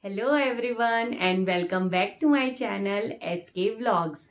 Hello everyone and welcome back to my channel SK vlogs.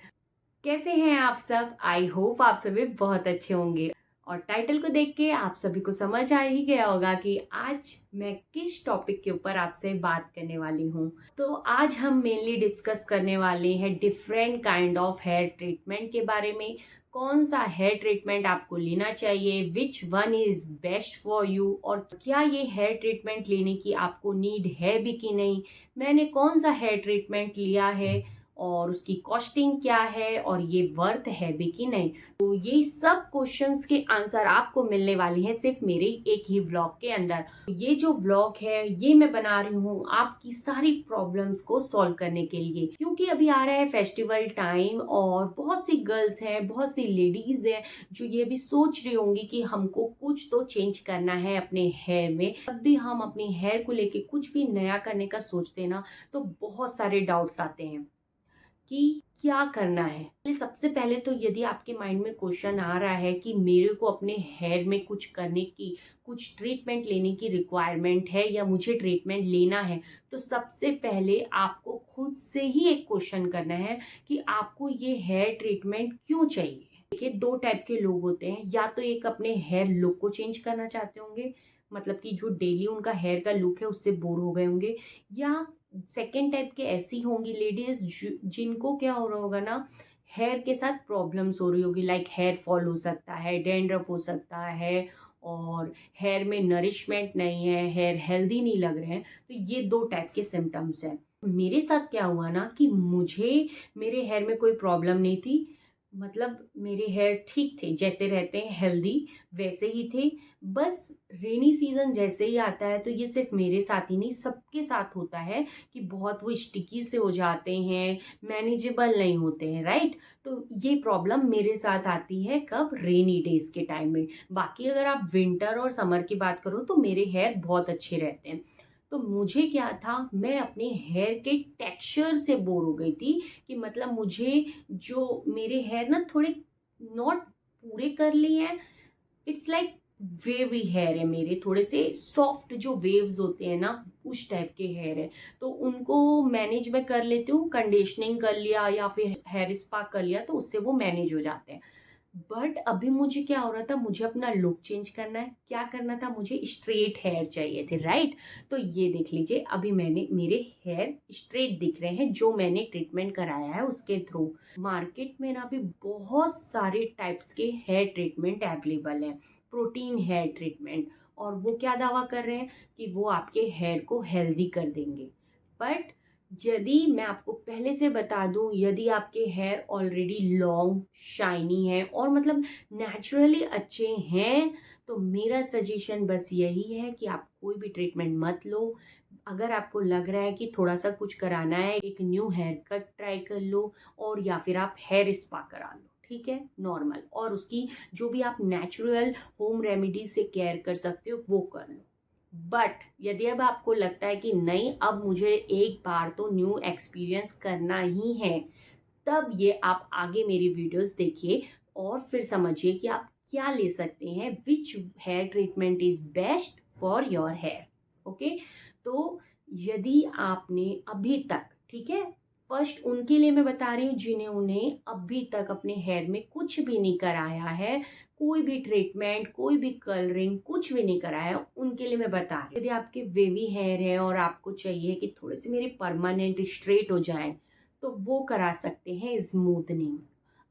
कैसे हैं आप सब? आई होप आप सभी बहुत अच्छे होंगे। और टाइटल को देख के आप सभी को समझ आ ही गया होगा कि आज मैं किस टॉपिक के ऊपर आपसे बात करने वाली हूँ। तो आज हम मेनली डिस्कस करने वाले हैं different kind of hair treatment के बारे में। कौन सा हेयर ट्रीटमेंट आपको लेना चाहिए, which one is best for you, और क्या ये हेयर ट्रीटमेंट लेने की आपको नीड है भी कि नहीं। मैंने कौन सा हेयर ट्रीटमेंट लिया है और उसकी कॉस्टिंग क्या है और ये वर्थ है भी कि नहीं। तो ये सब क्वेश्चंस के आंसर आपको मिलने वाली हैं सिर्फ मेरे एक ही व्लॉग के अंदर। ये जो व्लॉग है ये मैं बना रही हूँ आपकी सारी प्रॉब्लम्स को सॉल्व करने के लिए, क्योंकि अभी आ रहा है फेस्टिवल टाइम और बहुत सी गर्ल्स हैं, बहुत सी लेडीज हैं जो ये भी सोच रही होंगी कि हमको कुछ तो चेंज करना है अपने हेयर में। जब भी हम अपनी हेयर को लेके कुछ भी नया करने का सोचते हैं ना, तो बहुत सारे डाउट्स आते हैं कि क्या करना है। सबसे पहले तो यदि आपके माइंड में क्वेश्चन आ रहा है कि मेरे को अपने हेयर में कुछ करने की, कुछ ट्रीटमेंट लेने की रिक्वायरमेंट है या मुझे ट्रीटमेंट लेना है, तो सबसे पहले आपको खुद से ही एक क्वेश्चन करना है कि आपको ये हेयर ट्रीटमेंट क्यों चाहिए। देखिए, दो टाइप के लोग होते हैं। या तो एक अपने हेयर लुक को चेंज करना चाहते होंगे, मतलब कि जो डेली उनका हेयर का लुक है उससे बोर हो गए होंगे। या सेकेंड टाइप के ऐसी होंगी लेडीज जिनको क्या हो रहा होगा ना, हेयर के साथ प्रॉब्लम्स हो रही होगी, लाइक हेयर फॉल हो सकता है, डैंड्रफ हो सकता है, और हेयर में नरिशमेंट नहीं है, हेयर हेल्दी नहीं लग रहे हैं। तो ये दो टाइप के सिम्टम्स हैं। मेरे साथ क्या हुआ ना कि मुझे मेरे हेयर में कोई प्रॉब्लम नहीं थी, मतलब मेरे हेयर ठीक थे, जैसे रहते हैं हेल्दी वैसे ही थे। बस रेनी सीजन जैसे ही आता है, तो ये सिर्फ मेरे साथ ही नहीं सबके साथ होता है कि बहुत वो स्टिकी से हो जाते हैं, मैनेजेबल नहीं होते हैं, राइट। तो ये प्रॉब्लम मेरे साथ आती है कब? रेनी डेज के टाइम में। बाकी अगर आप विंटर और समर की बात करो तो मेरे हेयर बहुत अच्छे रहते हैं। तो मुझे क्या था, मैं अपने हेयर के टेक्सचर से बोर हो गई थी कि मतलब मुझे जो मेरे हेयर ना थोड़े नॉट पूरे कर लिए हैं, इट्स लाइक वेवी हेयर है मेरे, थोड़े से सॉफ्ट जो वेव्स होते हैं ना उस टाइप के हेयर है। तो उनको मैनेज मैं कर लेती हूँ, कंडीशनिंग कर लिया या फिर हेयर स्पा कर लिया तो उससे वो मैनेज हो जाते हैं। बट अभी मुझे क्या हो रहा था, मुझे अपना लुक चेंज करना है। क्या करना था, मुझे स्ट्रेट हेयर चाहिए थे, राइट। तो ये देख लीजिए, अभी मैंने मेरे हेयर स्ट्रेट दिख रहे हैं जो मैंने ट्रीटमेंट कराया है उसके थ्रू। मार्केट में ना अभी बहुत सारे टाइप्स के हेयर ट्रीटमेंट अवेलेबल हैं। प्रोटीन हेयर ट्रीटमेंट, और वो क्या दावा कर रहे हैं कि वो आपके हेयर को हेल्दी कर देंगे। बट यदि मैं आपको पहले से बता दूं, यदि आपके हेयर ऑलरेडी लॉन्ग शाइनी है और मतलब नेचुरली अच्छे हैं, तो मेरा सजेशन बस यही है कि आप कोई भी ट्रीटमेंट मत लो। अगर आपको लग रहा है कि थोड़ा सा कुछ कराना है, एक न्यू हेयर कट ट्राई कर लो, और या फिर आप हेयर स्पा करा लो, ठीक है, नॉर्मल। और उसकी जो भी आप नेचुरल होम रेमेडी से केयर कर सकते हो वो कर लो। बट यदि अब आपको लगता है कि नहीं, अब मुझे एक बार तो न्यू एक्सपीरियंस करना ही है, तब ये आप आगे मेरी वीडियोस देखिए और फिर समझिए कि आप क्या ले सकते हैं, which hair treatment is best for your hair. Okay. तो यदि आपने अभी तक, ठीक है, फर्स्ट उनके लिए मैं बता रही हूँ जिन्हें उन्हें अभी तक अपने हेयर में कुछ भी नहीं कराया है, कोई भी ट्रीटमेंट, कोई भी कलरिंग, कुछ भी नहीं कराया है, उनके लिए मैं बता रही हूँ। यदि आपके वेवी हेयर है और आपको चाहिए कि थोड़े से मेरे परमानेंट स्ट्रेट हो जाएं, तो वो करा सकते हैं स्मूथनिंग।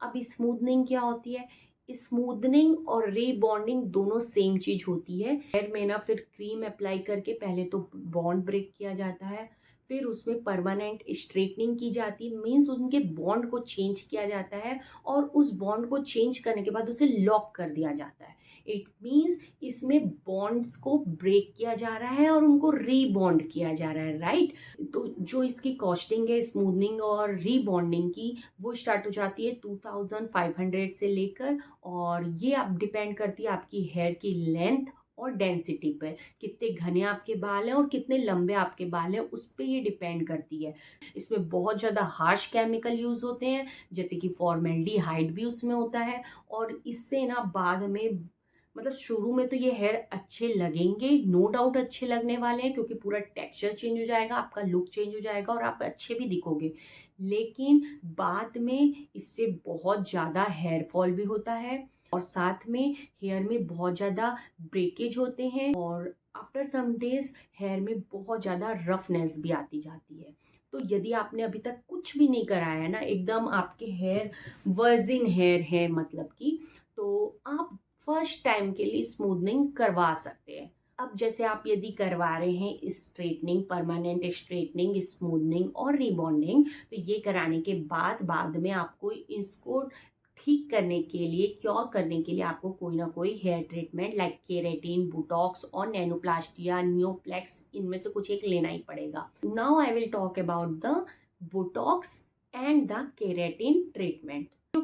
अब स्मूथनिंग क्या होती है? स्मूथनिंग और रीबॉन्डिंग दोनों सेम चीज होती है। हेयर में ना फिर क्रीम अप्लाई करके पहले तो बॉन्ड ब्रेक किया जाता है, फिर उसमें परमानेंट स्ट्रेटनिंग की जाती है, मीन्स उनके बॉन्ड को चेंज किया जाता है, और उस बॉन्ड को चेंज करने के बाद उसे लॉक कर दिया जाता है। इट मीन्स इसमें बॉन्ड्स को ब्रेक किया जा रहा है और उनको रीबॉन्ड किया जा रहा है, राइट। तो जो इसकी कॉस्टिंग है स्मूथनिंग और रीबॉन्डिंग की, वो स्टार्ट हो जाती है 2500 से लेकर, और ये आप डिपेंड करती है आपकी हेयर की लेंथ और डेंसिटी पर, कितने घने आपके बाल हैं और कितने लंबे आपके बाल हैं, उस पर ये डिपेंड करती है। इसमें बहुत ज़्यादा हार्श केमिकल यूज़ होते हैं, जैसे कि फॉर्मेल्डिहाइड भी उसमें होता है, और इससे ना बाद में मतलब शुरू में तो ये हेयर अच्छे लगेंगे, नो डाउट अच्छे लगने वाले हैं, क्योंकि पूरा टेक्सचर चेंज हो जाएगा, आपका लुक चेंज हो जाएगा और आप अच्छे भी दिखोगे। लेकिन बाद में इससे बहुत ज़्यादा हेयर फॉल भी होता है और साथ में हेयर में बहुत ज़्यादा ब्रेकेज होते हैं और आफ्टर सम डेज हेयर में बहुत ज़्यादा रफनेस भी आती जाती है। तो यदि आपने अभी तक कुछ भी नहीं कराया है ना, एकदम आपके हेयर वर्जिन हेयर है मतलब कि, तो आप फर्स्ट टाइम के लिए स्मूथनिंग करवा सकते हैं। अब जैसे आप यदि करवा रहे हैं स्ट्रेटनिंग, परमानेंट स्ट्रेटनिंग, स्मूथनिंग और रिबॉन्डिंग, तो ये कराने के बाद में आपको इसको ठीक करने के लिए, क्योर करने के लिए आपको कोई ना कोई hair treatment like keratin, botox और नैनोप्लास्टिया, नियोप्लेक्स, इनमें से कुछ एक लेना ही पड़ेगा। Now I will talk about the botox and the keratin treatment. जो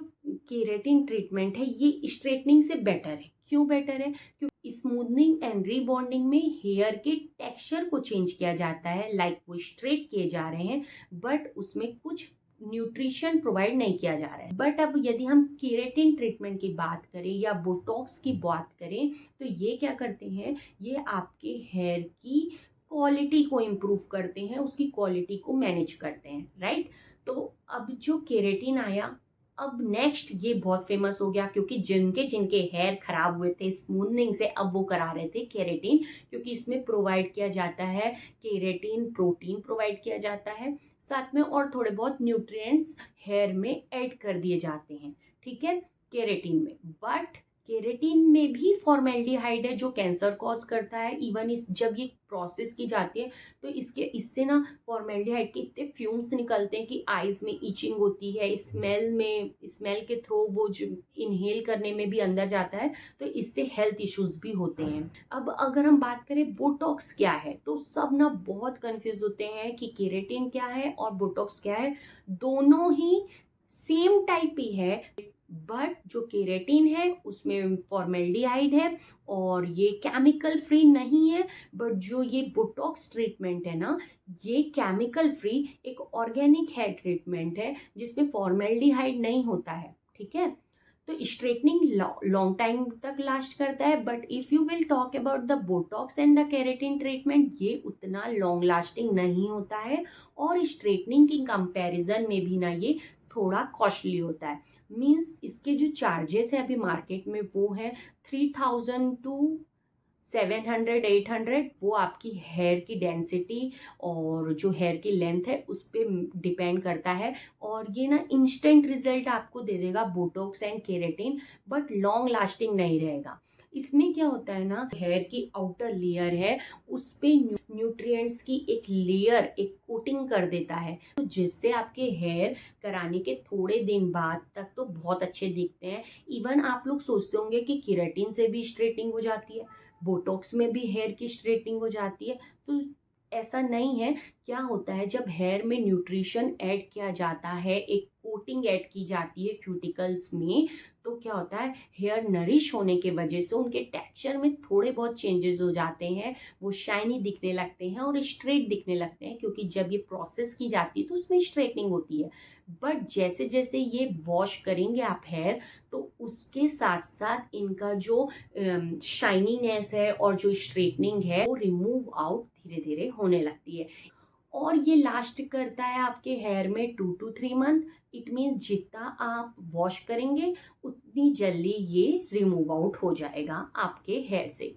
केराटिन ट्रीटमेंट है ये स्ट्रेटनिंग से बेटर है। क्यों बेटर है? क्योंकि स्मूथनिंग एंड रीबॉन्डिंग में हेयर के टेक्सचर को चेंज किया जाता है, लाइक वो स्ट्रेट किए जा रहे हैं, बट उसमें कुछ न्यूट्रिशन प्रोवाइड नहीं किया जा रहा है। बट अब यदि हम केराटिन ट्रीटमेंट की बात करें या बोटॉक्स की बात करें, तो ये क्या करते हैं, ये आपके हेयर की क्वालिटी को इम्प्रूव करते हैं, उसकी क्वालिटी को मैनेज करते हैं, राइट। तो अब जो केराटिन आया, अब नेक्स्ट ये बहुत फेमस हो गया, क्योंकि जिनके जिनके हेयर खराब हुए थे स्मूथनिंग से, अब वो करा रहे थे केराटिन, क्योंकि इसमें प्रोवाइड किया जाता है केराटिन प्रोटीन प्रोवाइड किया जाता है, साथ में और थोड़े बहुत न्यूट्रिएंट्स हेयर में ऐड कर दिए जाते हैं, ठीक है, केराटिन में। बट केराटिन में भी फॉर्मेल्डिहाइड है जो कैंसर कॉज करता है। इवन इस जब ये प्रोसेस की जाती है तो इससे ना फॉर्मेल्डिहाइड के इतने फ्यूम्स निकलते हैं कि आईज में इचिंग होती है, स्मेल के थ्रू वो जो इनहेल करने में भी अंदर जाता है, तो इससे हेल्थ इश्यूज भी होते हैं। अब अगर हम बात करें बोटॉक्स क्या है, तो सब ना बहुत कंफ्यूज होते हैं कि केराटिन क्या है और बोटॉक्स क्या है। दोनों ही सेम टाइप ही है, बट जो केराटिन है उसमें फॉर्मेल्डिहाइड है और ये केमिकल फ्री नहीं है। बट जो ये बोटॉक्स ट्रीटमेंट है ना, ये केमिकल फ्री एक ऑर्गेनिक हेयर ट्रीटमेंट है जिसमें फॉर्मेल्डिहाइड नहीं होता है, ठीक है। तो स्ट्रेटनिंग लॉन्ग टाइम तक लास्ट करता है, but if you will talk about the botox and the keratin treatment, ये उतना लॉन्ग लास्टिंग नहीं होता है और स्ट्रेटनिंग की कंपैरिजन में भी ना ये थोड़ा कॉस्टली होता है। मीन्स इसके जो चार्जेस है अभी मार्केट में वो है 3000 टू 700 800, वो आपकी हेयर की डेंसिटी और जो हेयर की लेंथ है उस पर डिपेंड करता है। और ये ना इंस्टेंट रिजल्ट आपको दे देगा Botox and keratin, but long lasting नहीं रहेगा। इसमें क्या होता है ना, हेयर की आउटर लेयर है उस पे न्यूट्रिएंट्स की एक लेयर, एक कोटिंग कर देता है, तो जिससे आपके हेयर कराने के थोड़े दिन बाद तक तो बहुत अच्छे दिखते हैं। इवन आप लोग सोचते होंगे कि केराटिन से भी स्ट्रेटिंग हो जाती है, बोटॉक्स में भी हेयर की स्ट्रेटनिंग हो जाती है, तो ऐसा नहीं है। क्या होता है, जब हेयर में न्यूट्रिशन ऐड किया जाता है, एक कोटिंग ऐड की जाती है क्यूटिकल्स में, तो क्या होता है, हेयर नरिश होने के वजह से उनके टेक्सचर में थोड़े बहुत चेंजेस हो जाते हैं, वो शाइनी दिखने लगते हैं और स्ट्रेट दिखने लगते हैं, क्योंकि जब ये प्रोसेस की जाती है तो उसमें स्ट्रेटनिंग होती है। बट जैसे जैसे ये वॉश करेंगे आप हेयर, तो उसके साथ साथ इनका जो शाइनीनेस है और जो स्ट्रेटनिंग है वो रिमूव आउट धीरे धीरे होने लगती है। और ये लास्ट करता है आपके हेयर में 2 to 3 मंथ। इट मीन्स जितना आप वॉश करेंगे उतनी जल्दी ये रिमूव आउट हो जाएगा आपके हेयर से।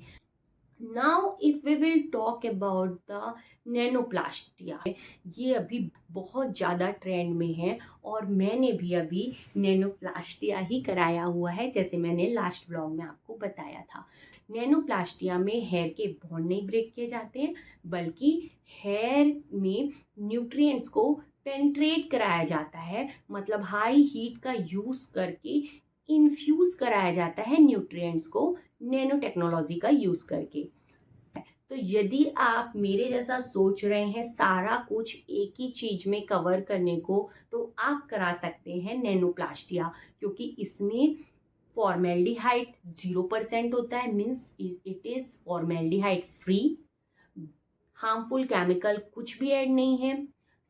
Now if we will talk about the nanoplastia, ये अभी बहुत ज़्यादा ट्रेंड में है और मैंने भी अभी नैनोप्लास्टिया ही कराया हुआ है, जैसे मैंने लास्ट व्लॉग में आपको बताया था। नैनोप्लास्टिया में हेयर के बॉन्ड नहीं ब्रेक किए जाते हैं, बल्कि हेयर में न्यूट्रिएंट्स को पेनिट्रेट कराया जाता है, मतलब हाई हीट का यूज़ करके इन्फ्यूज़ कराया जाता है न्यूट्रिएंट्स को, नैनो टेक्नोलॉजी का यूज़ करके। तो यदि आप मेरे जैसा सोच रहे हैं सारा कुछ एक ही चीज में कवर करने को, तो आप करा सकते हैं नैनोप्लास्टिया, क्योंकि इसमें फॉर्मेल्डिहाइड 0% होता है। Means it is formaldehyde free, harmful chemical कुछ भी ऐड नहीं है।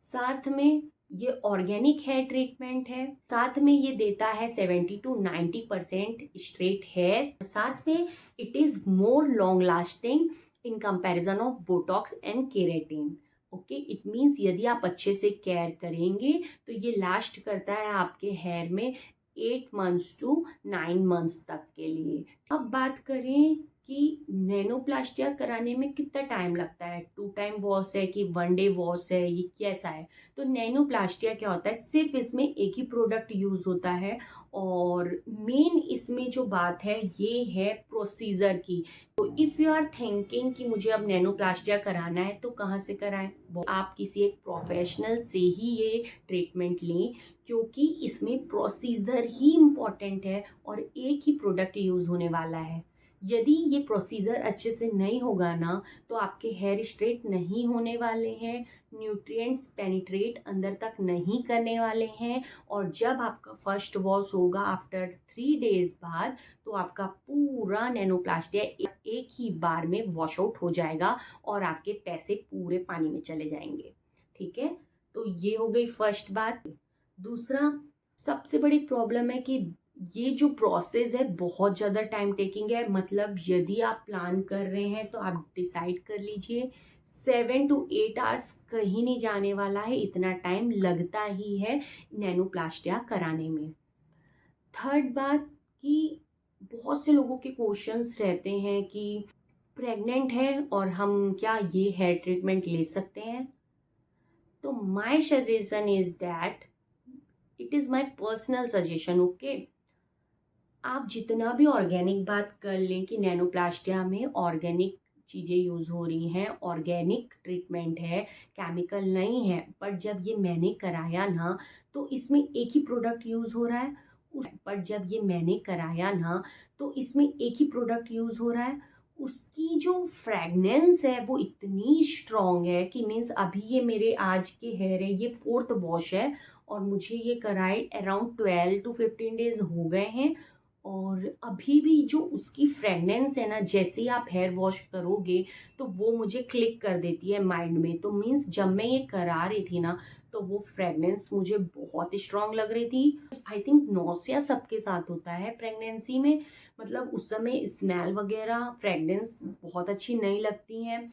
साथ में ये ऑर्गेनिक हेयर ट्रीटमेंट है, साथ में ये देता है 70 to 90% स्ट्रेट हेयर, साथ में it is more long lasting in comparison of Botox and keratin. Okay, it means यदि आप अच्छे से केयर करेंगे तो ये लास्ट करता है आपके हेयर में 8 months to 9 months तक के लिए। अब बात करें कि नैनोप्लास्टिया कराने में कितना टाइम लगता है, 2 टाइम वॉश है कि 1 डे वॉश है, ये कैसा है। तो नैनोप्लास्टिया क्या होता है, सिर्फ इसमें एक ही प्रोडक्ट यूज़ होता है और मेन इसमें जो बात है ये है प्रोसीजर की। तो इफ़ यू आर थिंकिंग कि मुझे अब नैनोप्लास्टिया कराना है तो कहाँ से कराएं, आप किसी एक प्रोफेशनल से ही ये ट्रीटमेंट लें, क्योंकि इसमें प्रोसीजर ही इम्पॉर्टेंट है और एक ही प्रोडक्ट यूज़ होने वाला है। यदि ये प्रोसीजर अच्छे से नहीं होगा ना तो आपके हेयर स्ट्रेट नहीं होने वाले हैं, न्यूट्रिएंट्स पेनिट्रेट अंदर तक नहीं करने वाले हैं, और जब आपका फर्स्ट वॉश होगा आफ्टर 3 days बाद तो आपका पूरा नैनोप्लास्टिया एक ही बार में वॉश आउट हो जाएगा और आपके पैसे पूरे पानी में चले जाएंगे। ठीक है, तो ये हो गई फर्स्ट बात। दूसरा, सबसे बड़ी प्रॉब्लम है कि ये जो प्रोसेस है बहुत ज़्यादा टाइम टेकिंग है। मतलब यदि आप प्लान कर रहे हैं तो आप डिसाइड कर लीजिए 7 to 8 hours कहीं नहीं जाने वाला है, इतना टाइम लगता ही है नैनोप्लास्टिया कराने में। थर्ड बात कि बहुत से लोगों के क्वेश्चंस रहते हैं कि प्रेग्नेंट है और हम क्या ये हेयर ट्रीटमेंट ले सकते हैं। तो my suggestion is that it is my personal suggestion. Okay, आप जितना भी ऑर्गेनिक बात कर लें कि नैनोप्लास्टिया में ऑर्गेनिक चीज़ें यूज़ हो रही हैं, ऑर्गेनिक ट्रीटमेंट है, केमिकल नहीं है, पर जब ये मैंने कराया ना तो इसमें एक ही प्रोडक्ट यूज़ हो रहा है। पर जब ये मैंने कराया ना तो इसमें एक ही प्रोडक्ट यूज़ हो रहा है, उसकी जो फ्रेगनेंस है वो इतनी स्ट्रॉन्ग है कि मीन्स अभी ये मेरे आज के हेयर है, ये 4th वॉश है और मुझे ये कराए अराउंड 12 to 15 days हो गए हैं, और अभी भी जो उसकी फ्रेगनेंस है ना, जैसे ही आप हेयर वॉश करोगे तो वो मुझे क्लिक कर देती है माइंड में। तो मीन्स जब मैं ये करा रही थी ना तो वो फ्रेगनेंस मुझे बहुत स्ट्रांग लग रही थी। आई थिंक नौसिया सबके साथ होता है प्रेगनेंसी में, मतलब उस समय स्मेल वगैरह फ्रेगनेंस बहुत अच्छी नहीं लगती हैं।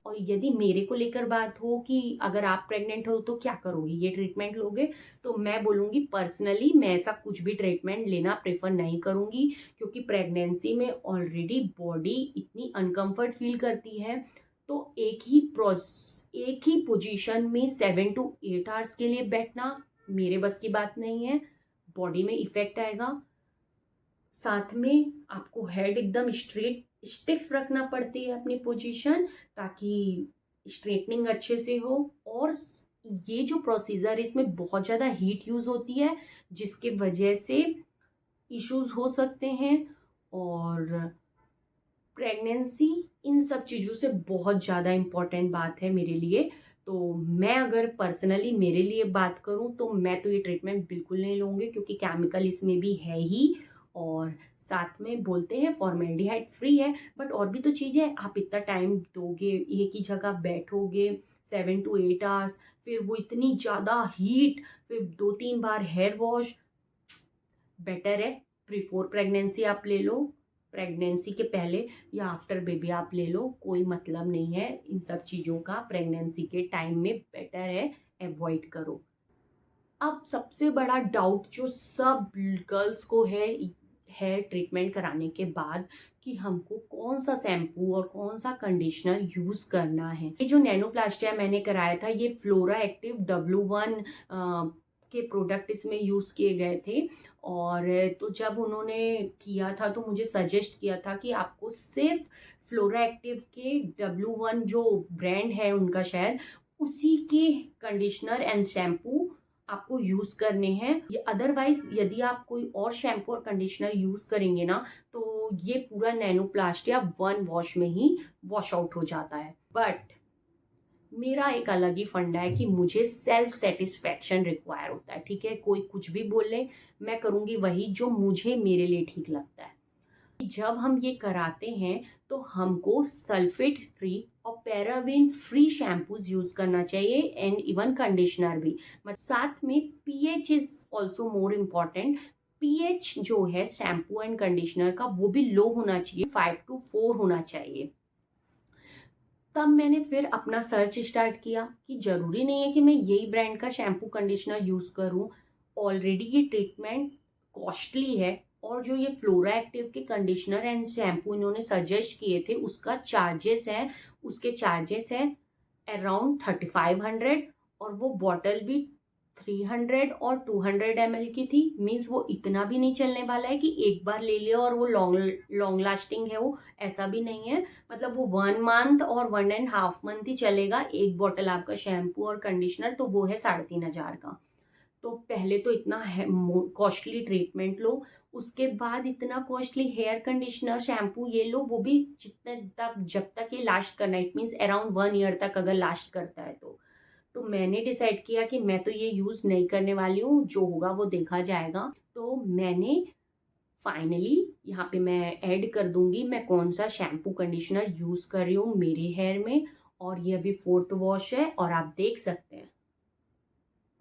और यदि मेरे को लेकर बात हो कि अगर आप प्रेग्नेंट हो तो क्या करोगी, ये ट्रीटमेंट लोगे, तो मैं बोलूँगी पर्सनली मैं ऐसा कुछ भी ट्रीटमेंट लेना प्रेफर नहीं करूँगी, क्योंकि प्रेगनेंसी में ऑलरेडी बॉडी इतनी अनकंफर्ट फील करती है। तो एक ही पोजीशन में 7 to 8 hours के लिए बैठना मेरे बस की बात नहीं है, बॉडी में इफेक्ट आएगा। साथ में आपको हेड एकदम स्ट्रेट स्टिफ रखना पड़ती है अपनी पोजीशन, ताकि स्ट्रेटनिंग अच्छे से हो। और ये जो प्रोसीजर है इसमें बहुत ज़्यादा हीट यूज़ होती है जिसके वजह से इश्यूज हो सकते हैं, और प्रेगनेंसी इन सब चीज़ों से बहुत ज़्यादा इम्पॉर्टेंट बात है मेरे लिए। तो मैं अगर पर्सनली मेरे लिए बात करूं तो मैं तो ये ट्रीटमेंट बिल्कुल नहीं लूँगी, क्योंकि केमिकल इसमें भी है ही, और साथ में बोलते हैं फॉर्मेल्डिहाइड फ्री है, बट और भी तो चीज़ें। आप इतना टाइम दोगे, एक ही जगह बैठोगे 7 to 8 hours, फिर वो इतनी ज़्यादा हीट, फिर 2-3 बार हेयर वॉश, बेटर है बिफोर प्रेगनेंसी आप ले लो, प्रेगनेंसी के पहले या आफ्टर बेबी आप ले लो, कोई मतलब नहीं है इन सब चीज़ों का। प्रेगनेंसी के टाइम में बेटर है, अवॉइड करो। अब सबसे बड़ा डाउट जो सब गर्ल्स को है हेयर ट्रीटमेंट कराने के बाद, कि हमको कौन सा शैम्पू और कौन सा कंडीशनर यूज़ करना है। ये जो नैनोप्लास्टिया मैंने कराया था ये फ्लोरा एक्टिव W1 के प्रोडक्ट इसमें यूज़ किए गए थे। और तो जब उन्होंने किया था तो मुझे सजेस्ट किया था कि आपको सिर्फ फ्लोरा एक्टिव के W1 जो ब्रांड है उनका शायद, उसी के कंडीशनर एंड शैम्पू आपको यूज़ करने हैं। ये अदरवाइज यदि आप कोई और शैम्पू और कंडीशनर यूज़ करेंगे ना तो ये पूरा नैनोप्लास्टिया 1 वॉश में ही वॉश आउट हो जाता है। बट मेरा एक अलग ही फंडा है कि मुझे सेल्फ सेटिस्फैक्शन रिक्वायर होता है। ठीक है, कोई कुछ भी बोल ले, मैं करूँगी वही जो मुझे मेरे लिए ठीक लगता है। जब हम ये कराते हैं तो हमको सल्फेट फ्री और पैराबेन फ्री शैम्पूज यूज़ करना चाहिए एंड इवन कंडीशनर भी। साथ में pH is also more important. PH जो है शैम्पू एंड कंडीशनर का वो भी लो होना चाहिए, 5 to 4 होना चाहिए। तब मैंने फिर अपना सर्च स्टार्ट किया कि ज़रूरी नहीं है कि मैं यही ब्रांड का शैम्पू कंडीशनर यूज़ करूं। ऑलरेडी ये ट्रीटमेंट कॉस्टली है और जो ये फ्लोरा एक्टिव के कंडीशनर एंड शैम्पू इन्होंने सजेस्ट किए थे उसके चार्जेस हैं अराउंड 3500 और वो बॉटल भी 300 और 200 ml की थी। मीन्स वो इतना भी नहीं चलने वाला है कि एक बार ले लिया और वो लॉन्ग लॉन्ग लास्टिंग है, वो ऐसा भी नहीं है। मतलब वो 1 मंथ और 1.5 मंथ ही चलेगा एक बॉटल आपका शैम्पू और कंडीशनर, तो वो है 3500 का। तो पहले तो इतना कॉस्टली ट्रीटमेंट लो, उसके बाद इतना कॉस्टली हेयर कंडीशनर शैम्पू ये लो, वो भी जितने तक जब तक ये लास्ट करना है, इट मीन्स अराउंड 1 ईयर तक अगर लास्ट करता है तो मैंने डिसाइड किया कि मैं तो ये यूज़ नहीं करने वाली हूँ, जो होगा वो देखा जाएगा। तो मैंने फाइनली यहाँ पे मैं ऐड कर दूंगी मैं कौन सा शैम्पू कंडीशनर यूज़ कर रही हूँ मेरे हेयर में। और ये अभी 4th वॉश है और आप देख सकते हैं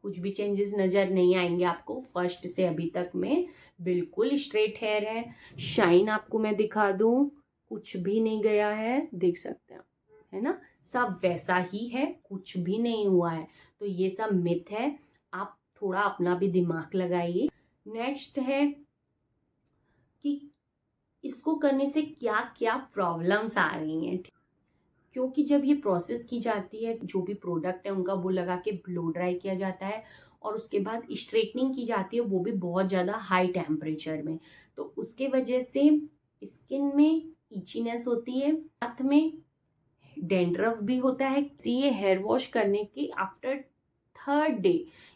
कुछ भी चेंजेस नज़र नहीं आएंगे आपको। फर्स्ट से अभी तक में बिल्कुल स्ट्रेट हेयर है। शाइन आपको मैं दिखा दूँ, कुछ भी नहीं गया है, देख सकते हैं, है ना, सब वैसा ही है, कुछ भी नहीं हुआ है। तो ये सब मिथ है, आप थोड़ा अपना भी दिमाग लगाइए। नेक्स्ट है कि इसको करने से क्या क्या प्रॉब्लम्स आ रही हैं, क्योंकि जब ये प्रोसेस की जाती है जो भी प्रोडक्ट है उनका वो लगा के ब्लो ड्राई किया जाता है और उसके बाद स्ट्रेटनिंग की जाती है, वो भी बहुत ज़्यादा हाई टेम्परेचर में। तो उसके वजह से स्किन में इचीनेस होती है, साथ में डेंड्रफ भी होता है। ये हेयर वॉश करने के आफ्टर 3rd डे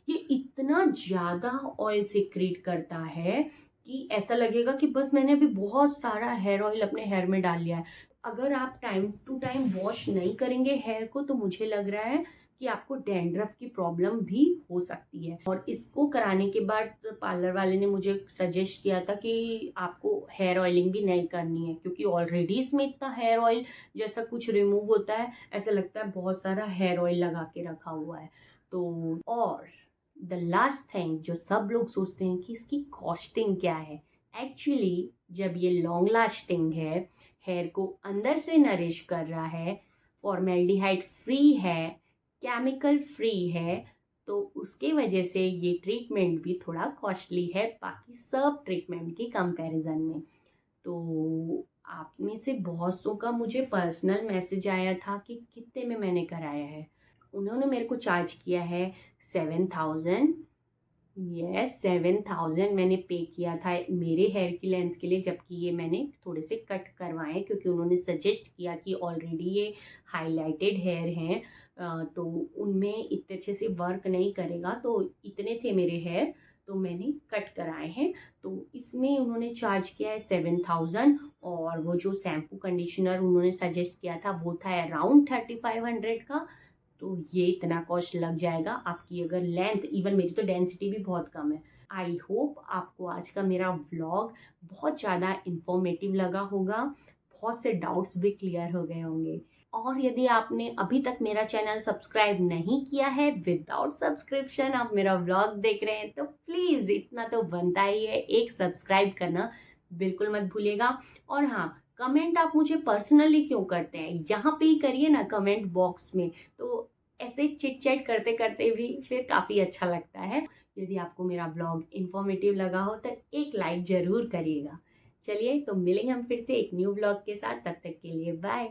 ये इतना ज़्यादा ऑयल सिक्रीट करता है कि ऐसा लगेगा कि बस मैंने अभी बहुत सारा हेयर ऑयल अपने हेयर में डाल लिया है। अगर आप टाइम टू टाइम वॉश नहीं करेंगे हेयर को तो मुझे लग रहा है कि आपको डैंड्रफ की प्रॉब्लम भी हो सकती है। और इसको कराने के बाद पार्लर वाले ने मुझे सजेस्ट किया था कि आपको हेयर ऑयलिंग भी नहीं करनी है, क्योंकि ऑलरेडी इसमें इतना हेयर ऑयल जैसा कुछ रिमूव होता है, ऐसा लगता है बहुत सारा हेयर ऑयल लगा के रखा हुआ है। तो और द लास्ट थिंग जो सब लोग सोचते हैं कि इसकी कॉस्टिंग क्या है। एक्चुअली जब ये लॉन्ग लास्टिंग है, हेयर को अंदर से नरिश कर रहा है, फॉर्मेल्डिहाइड फ्री है, केमिकल फ्री है, तो उसके वजह से ये ट्रीटमेंट भी थोड़ा कॉस्टली है बाकी सब ट्रीटमेंट के कंपैरिजन में। तो आप में से बहुत सौ का मुझे पर्सनल मैसेज आया था कि कितने में मैंने कराया है। उन्होंने मेरे को चार्ज किया है 7000। यस, 7000 मैंने पे किया था मेरे हेयर की लेंथ के लिए, जबकि ये मैंने थोड़े से कट करवाए क्योंकि उन्होंने सजेस्ट किया कि ऑलरेडी ये हाईलाइटेड हेयर हैं, तो उनमें इतने अच्छे से वर्क नहीं करेगा, तो इतने थे मेरे हेयर तो मैंने कट कराए हैं। तो इसमें उन्होंने चार्ज किया है 7000 और वो जो शैम्पू कंडीशनर उन्होंने सजेस्ट किया था वो था अराउंड 3500 का। तो ये इतना कॉस्ट लग जाएगा आपकी अगर लेंथ, इवन मेरी तो डेंसिटी भी बहुत कम है। आई होप आपको आज का मेरा व्लॉग बहुत ज़्यादा इंफॉर्मेटिव लगा होगा, बहुत से डाउट्स भी क्लियर हो गए होंगे। और यदि आपने अभी तक मेरा चैनल सब्सक्राइब नहीं किया है, विदाउट सब्सक्रिप्शन आप मेरा व्लॉग देख रहे हैं, तो प्लीज़ इतना तो बनता ही है, एक सब्सक्राइब करना बिल्कुल मत भूलिएगा। और हाँ, कमेंट आप मुझे पर्सनली क्यों करते हैं, यहाँ पे ही करिए ना कमेंट बॉक्स में, तो ऐसे चिट चैट करते करते भी फिर काफ़ी अच्छा लगता है। यदि आपको मेरा ब्लॉग इन्फॉर्मेटिव लगा हो तो एक लाइक ज़रूर करिएगा। चलिए तो मिलेंगे हम फिर से एक न्यू ब्लॉग के साथ, तब तक के लिए बाय।